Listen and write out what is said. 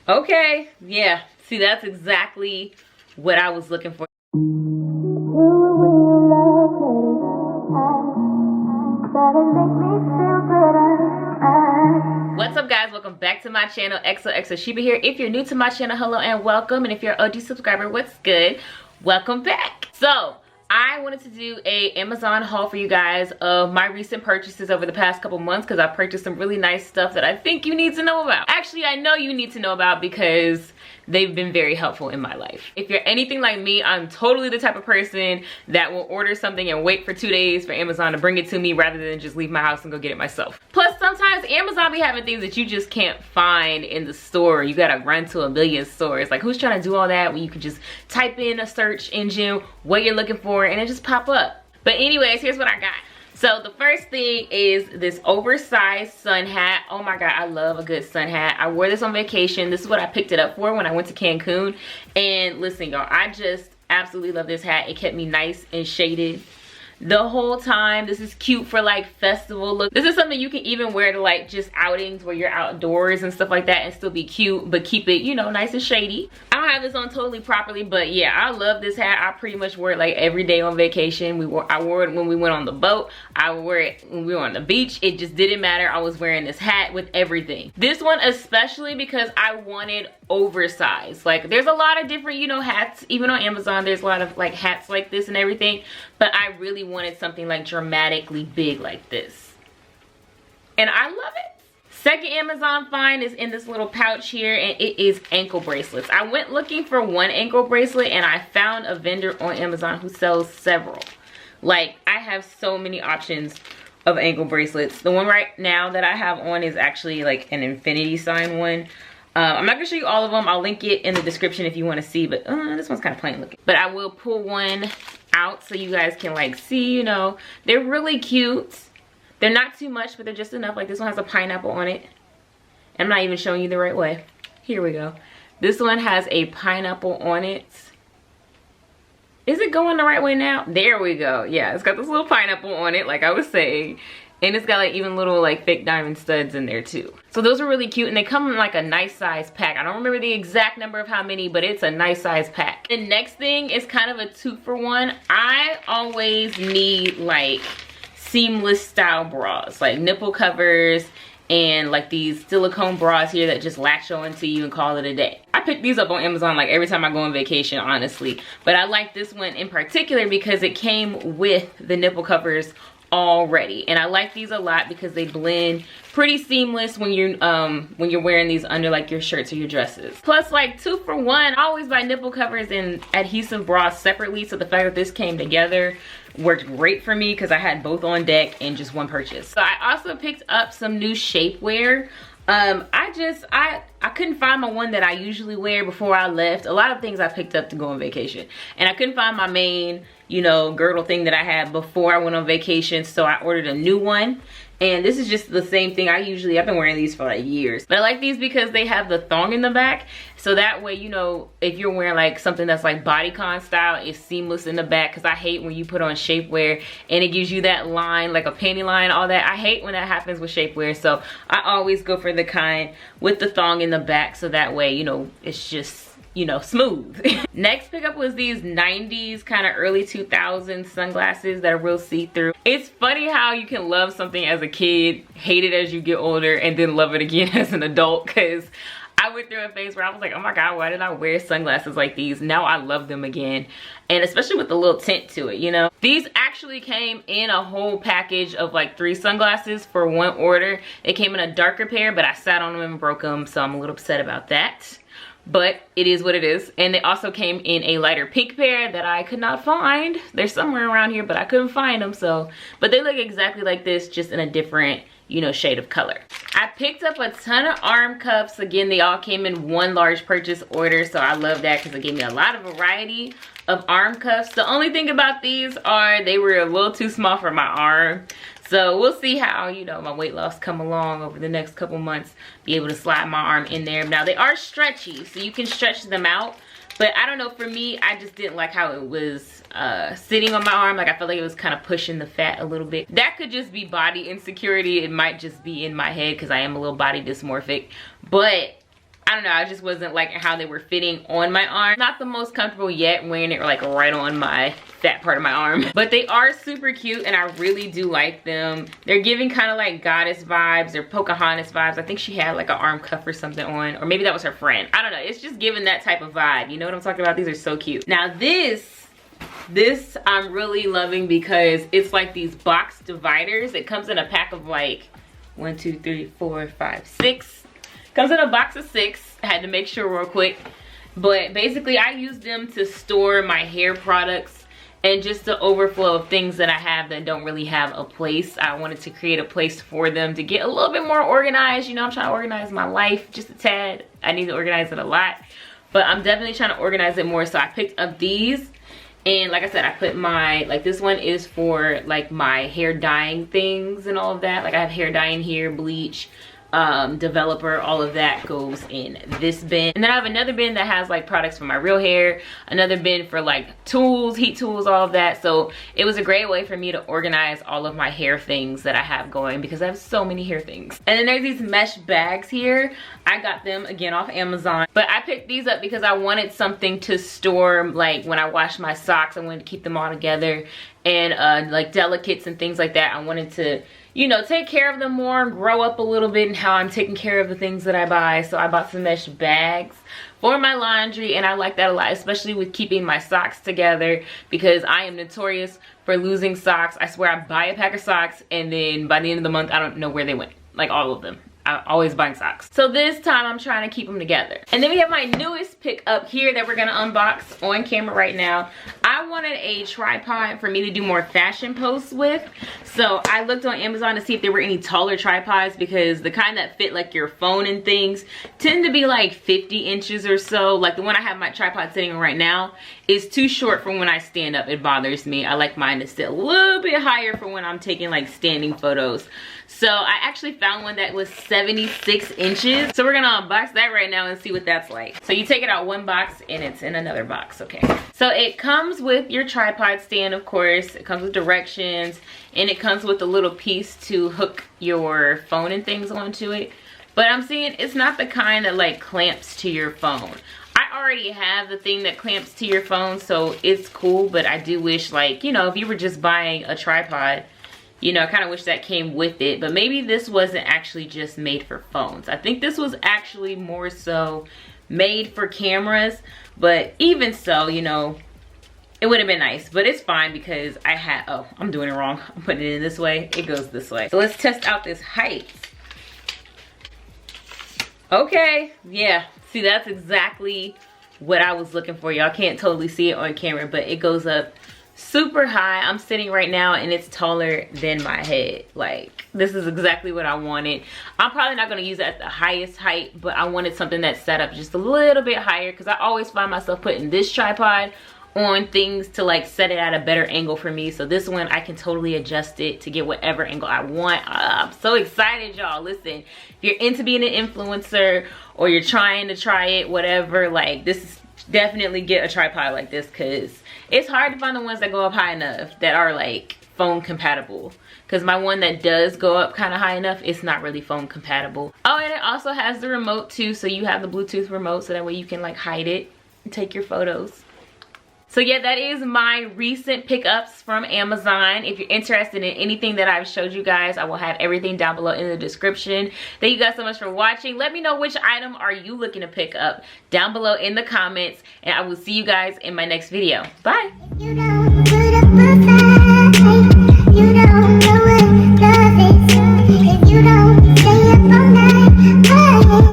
Okay, yeah. See, that's exactly what I was looking for. What's up, guys? Welcome back to my channel. XOXO Sheba here. If you're new to my channel, hello and welcome. And if you're an OG subscriber, what's good? Welcome back. So I wanted to do a Amazon haul for you guys of my recent purchases over the past couple months, because I purchased some really nice stuff that I think you need to know about. Actually, I know you need to know about because they've been very helpful in my life. If you're anything like me, I'm totally the type of person that will order something and wait for 2 days for Amazon to bring it to me rather than just leave my house and go get it myself. Plus, sometimes Amazon be having things that you just can't find in the store. You gotta run to a million stores. Like, who's trying to do all that when you can just type in a search engine what you're looking for and it just pop up? But anyways, here's what I got. So the first thing is this oversized sun hat. Oh my God, I love a good sun hat. I wore this on vacation. This is what I picked it up for when I went to Cancun. And listen, y'all, I just absolutely love this hat. It kept me nice and shaded the whole time. This is cute for like festival look. This is something you can even wear to like just outings where you're outdoors and stuff like that and still be cute, but keep it, you know, nice and shady. I don't have this on totally properly, but yeah, I love this hat. I pretty much wore it like every day on vacation. I wore it when we went on the boat. I wore it when we were on the beach. It just didn't matter. I was wearing this hat with everything. This one especially because I wanted oversized. Like, there's a lot of different, you know, hats. Even on Amazon, there's a lot of like hats like this and everything, but I really wanted something like dramatically big like this, and I love it. Second Amazon find is in this little pouch here, and it is ankle bracelets. I went looking for one ankle bracelet and I found a vendor on Amazon who sells several. Like, I have so many options of ankle bracelets. The one right now that I have on is actually like an infinity sign one. I'm not gonna show you all of them. I'll link it in the description if you want to see, but this one's kind of plain looking. But I will pull one out so you guys can like see, you know, they're really cute. They're not too much, but they're just enough. Like, this one has a pineapple on it. I'm not even showing you the right way. Here we go. This one has a pineapple on it. Is it going the right way now? There we go. Yeah, it's got this little pineapple on it, like I was saying. And it's got like even little like fake diamond studs in there too. So those are really cute, and they come in like a nice size pack. I don't remember the exact number of how many, but it's a nice size pack. The next thing is kind of a 2-for-1. I always need like seamless style bras, like nipple covers and like these silicone bras here that just latch on to you and call it a day. I pick these up on Amazon like every time I go on vacation, honestly. But I like this one in particular because it came with the nipple covers already, and I like these a lot because they blend pretty seamless when you're wearing these under like your shirts or your dresses. Plus, like 2-for-1, I always buy nipple covers and adhesive bras separately, so the fact that this came together worked great for me because I had both on deck in just one purchase. So I also picked up some new shapewear. I couldn't find my one that I usually wear before I left. A lot of things I picked up to go on vacation, and I couldn't find my main, you know, girdle thing that I had before I went on vacation, so I ordered a new one. And this is just the same thing. I've been wearing these for like years. But I like these because they have the thong in the back. So that way, you know, if you're wearing like something that's like bodycon style, it's seamless in the back. Because I hate when you put on shapewear and it gives you that line, like a panty line, all that. I hate when that happens with shapewear. So I always go for the kind with the thong in the back. So that way, you know, it's just, you know, smooth. Next pickup was these 90s kind of early 2000s sunglasses that are real see-through. It's funny how you can love something as a kid, hate it as you get older, and then love it again as an adult, because I went through a phase where I was like, oh my God, why did I wear sunglasses like these? Now I love them again, and especially with the little tint to it, you know? These actually came in a whole package of like 3 sunglasses for one order. It came in a darker pair, but I sat on them and broke them, so I'm a little upset about that. But it is what it is. And they also came in a lighter pink pair that I could not find. They're somewhere around here, but I couldn't find them. So, but they look exactly like this, just in a different, you know, shade of color. I picked up a ton of arm cuffs. Again, they all came in one large purchase order, so I love that because it gave me a lot of variety of arm cuffs. The only thing about these are they were a little too small for my arm. So we'll see how, you know, my weight loss come along over the next couple months, be able to slide my arm in there. Now they are stretchy, so you can stretch them out. But I don't know, for me, I just didn't like how it was sitting on my arm. Like, I felt like it was kind of pushing the fat a little bit. That could just be body insecurity. It might just be in my head because I am a little body dysmorphic. But I don't know, I just wasn't liking how they were fitting on my arm. Not the most comfortable yet wearing it like right on my fat part of my arm. But they are super cute and I really do like them. They're giving kind of like goddess vibes or Pocahontas vibes. I think she had like an arm cuff or something on, or maybe that was her friend. I don't know, it's just giving that type of vibe. You know what I'm talking about? These are so cute. Now this I'm really loving because it's like these box dividers. It comes in a pack of like 1, 2, 3, 4, 5, 6. Comes in a box of 6. I had to make sure real quick. But basically I use them to store my hair products and just the overflow of things that I have that don't really have a place. I wanted to create a place for them to get a little bit more organized. You know, I'm trying to organize my life just a tad. I need to organize it a lot. But I'm definitely trying to organize it more. So I picked up these. And like I said, I put my, like this one is for like my hair dyeing things and all of that. Like I have hair dyeing here, bleach, developer, all of that goes in this bin. And then I have another bin that has like products for my real hair, another bin for like tools, heat tools, all of that. So it was a great way for me to organize all of my hair things that I have going because I have so many hair things. And then there's these mesh bags here. I got them again off Amazon, but I picked these up because I wanted something to store, like when I wash my socks, I wanted to keep them all together, and like delicates and things like that. I wanted to, you know, take care of them more, grow up a little bit in how I'm taking care of the things that I buy. So I bought some mesh bags for my laundry, and I like that a lot, especially with keeping my socks together because I am notorious for losing socks. I swear I buy a pack of socks and then by the end of the month I don't know where they went, like all of them. I'm always buying socks. So this time I'm trying to keep them together. And then we have my newest pickup here that we're gonna unbox on camera right now. I wanted a tripod for me to do more fashion posts with. So I looked on Amazon to see if there were any taller tripods because the kind that fit like your phone and things tend to be like 50 inches or so. Like the one I have my tripod sitting on right now is too short for when I stand up. It bothers me. I like mine to sit a little bit higher for when I'm taking like standing photos. So I actually found one that was 76 inches. So we're gonna unbox that right now and see what that's like. So you take it out one box and it's in another box, okay. So it comes with your tripod stand, of course. It comes with directions and it comes with a little piece to hook your phone and things onto it. But I'm seeing it's not the kind that like clamps to your phone. I already have the thing that clamps to your phone, so it's cool, but I do wish, like, you know, if you were just buying a tripod, you know, I kind of wish that came with it. But maybe this wasn't actually just made for phones. I think this was actually more so made for cameras. But even so, you know, it would have been nice. But it's fine because I had, oh, I'm doing it wrong. I'm putting it in this way. It goes this way. So let's test out this height. Okay, yeah. See, that's exactly what I was looking for. Y'all can't totally see it on camera, but it goes up super high. I'm sitting right now and it's taller than my head. Like, this is exactly what I wanted. I'm probably not going to use it at the highest height, but I wanted something that's set up just a little bit higher because I always find myself putting this tripod on things to like set it at a better angle for me. So this one I can totally adjust it to get whatever angle I want. I'm so excited, y'all. Listen, if you're into being an influencer or you're trying to try it, whatever, like, this is definitely get a tripod like this because it's hard to find the ones that go up high enough that are like phone compatible, because my one that does go up kind of high enough, it's not really phone compatible. Oh, and it also has the remote too, so you have the Bluetooth remote so that way you can like hide it and take your photos. So yeah, that is my recent pickups from Amazon. If you're interested in anything that I've showed you guys, I will have everything down below in the description. Thank you guys so much for watching. Let me know which item are you looking to pick up down below in the comments, and I will see you guys in my next video. Bye.